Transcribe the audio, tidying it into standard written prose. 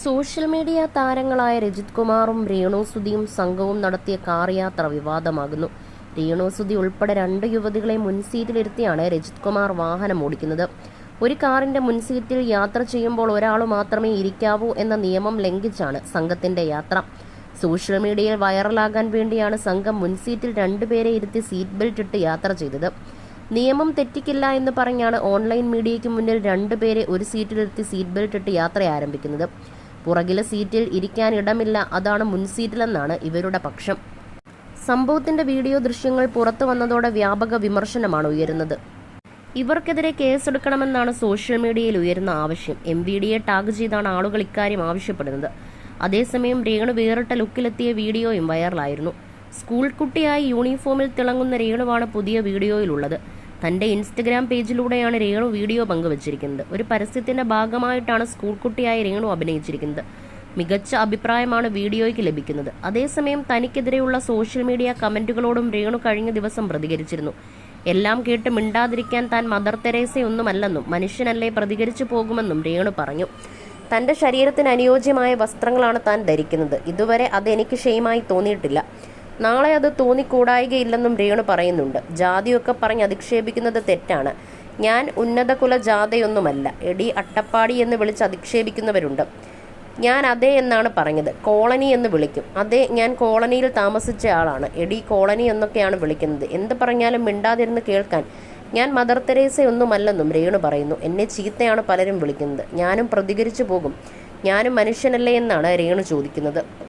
Social media താരങ്ങളായ രജിത് കുമാറും രേണു സുധിയും സംഘവും നടത്തിയ കാർ യാത്ര വിവാദമാകുന്നു. രേണു സുധി ഉൾപ്പെടെ 2 യുവതികളെ മുൻസീറ്റിലിരുത്തിയാണ് രജിത് കുമാർ വാഹനം ഓടിക്കുന്നത്. ഒരു കാറിന്റെ മുൻസീറ്റിൽ യാത്ര ചെയ്യുമ്പോൾ ഒരാൾ മാത്രമേ ഇരിക്കാവൂ എന്ന നിയമം ലംഘിച്ചാണ് സംഘത്തിന്റെ യാത്ര. സോഷ്യൽ മീഡിയയിൽ വൈറലാകാൻ വേണ്ടിയാണ് സംഘം മുൻസീറ്റിൽ 2 പേരെ ഇരുത്തി സീറ്റ് ബെൽറ്റ് ഇട്ട് യാത്ര ചെയ്തത്. നിയമം തെറ്റിക്കില്ല എന്ന് പറഞ്ഞാണ് ഓൺലൈൻ മീഡിയയ്ക്ക് മുന്നിൽ 2 പേരെ ഒരു സീറ്റിലിരുത്തി സീറ്റ് ബെൽറ്റ് ഇട്ട് യാത്ര ആരംഭിക്കുന്നത്. പുറകിലെ സീറ്റിൽ ഇരിക്കാൻ ഇടമില്ല, അതാണ് മുൻസീറ്റിലെന്നാണ് ഇവരുടെ പക്ഷം. സംഭവത്തിന്റെ വീഡിയോ ദൃശ്യങ്ങൾ പുറത്തു വന്നതോടെ വ്യാപക വിമർശനമാണ് ഉയരുന്നത്. ഇവർക്കെതിരെ കേസെടുക്കണമെന്നാണ് സോഷ്യൽ മീഡിയയിൽ ഉയരുന്ന ആവശ്യം. MVDയെ ടാഗ് ചെയ്താണ് ആളുകൾ ഇക്കാര്യം ആവശ്യപ്പെടുന്നത്. അതേസമയം രേണു വേറിട്ട ലുക്കിലെത്തിയ വീഡിയോയും വൈറലായിരുന്നു. സ്കൂൾ കുട്ടിയായി യൂണിഫോമിൽ തിളങ്ങുന്ന രേണുവാണ് പുതിയ വീഡിയോയിലുള്ളത്. തന്റെ ഇൻസ്റ്റഗ്രാം പേജിലൂടെയാണ് രേണു വീഡിയോ പങ്കുവച്ചിരിക്കുന്നത്. ഒരു പരസ്യത്തിന്റെ ഭാഗമായിട്ടാണ് സ്കൂൾ കുട്ടിയായി രേണു അഭിനയിച്ചിരിക്കുന്നത്. മികച്ച അഭിപ്രായമാണ് വീഡിയോയ്ക്ക് ലഭിക്കുന്നത്. അതേസമയം തനിക്കെതിരെയുള്ള സോഷ്യൽ മീഡിയ കമന്റുകളോടും രേണു കഴിഞ്ഞ ദിവസം പ്രതികരിച്ചിരുന്നു. എല്ലാം കേട്ട് മിണ്ടാതിരിക്കാൻ താൻ മദർ തെരേസയൊന്നുമല്ലെന്നും മനുഷ്യനല്ലേ പ്രതികരിച്ചു പോകുമെന്നും രേണു പറഞ്ഞു. തന്റെ ശരീരത്തിന് അനുയോജ്യമായ വസ്ത്രങ്ങളാണ് താൻ ധരിക്കുന്നത്. ഇതുവരെ അതെനിക്ക് ഷെയിമായി തോന്നിയിട്ടില്ല. നാളെ അത് തോന്നിക്കൂടായികയില്ലെന്നും രേണു പറയുന്നുണ്ട്. ജാതിയൊക്കെ പറഞ്ഞ് അധിക്ഷേപിക്കുന്നത് തെറ്റാണ്. ഞാൻ ഉന്നത കുല ജാതയൊന്നുമല്ല. എടി അട്ടപ്പാടി എന്ന് വിളിച്ച് അധിക്ഷേപിക്കുന്നവരുണ്ട്. ഞാൻ അതെ എന്നാണ് പറഞ്ഞത്. കോളനി എന്ന് വിളിക്കും. അതെ, ഞാൻ കോളനിയിൽ താമസിച്ച ആളാണ്. എടി കോളനി എന്നൊക്കെയാണ് വിളിക്കുന്നത്. എന്ത് പറഞ്ഞാലും മിണ്ടാതിരുന്ന് കേൾക്കാൻ ഞാൻ മദർ തെരേസയൊന്നുമല്ലെന്നും രേണു പറയുന്നു. എന്നെ ചീത്തയാണ് പലരും വിളിക്കുന്നത്. ഞാനും പ്രതികരിച്ചു പോകും. ഞാനും മനുഷ്യനല്ലേ എന്നാണ് രേണു ചോദിക്കുന്നത്.